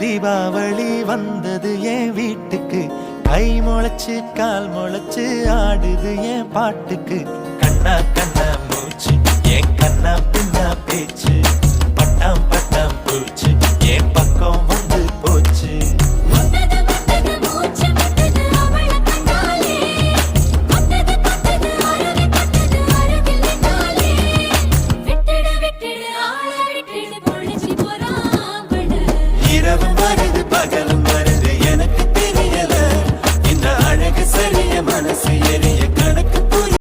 தீபாவளி வந்தது என் வீட்டுக்கு, கை முளைச்சு கால் முளைச்சு ஆடுது என் பாட்டுக்கு. கண்ணா கண்ணா மூச்சு என் கண்ணா பின்னா பேச்சு.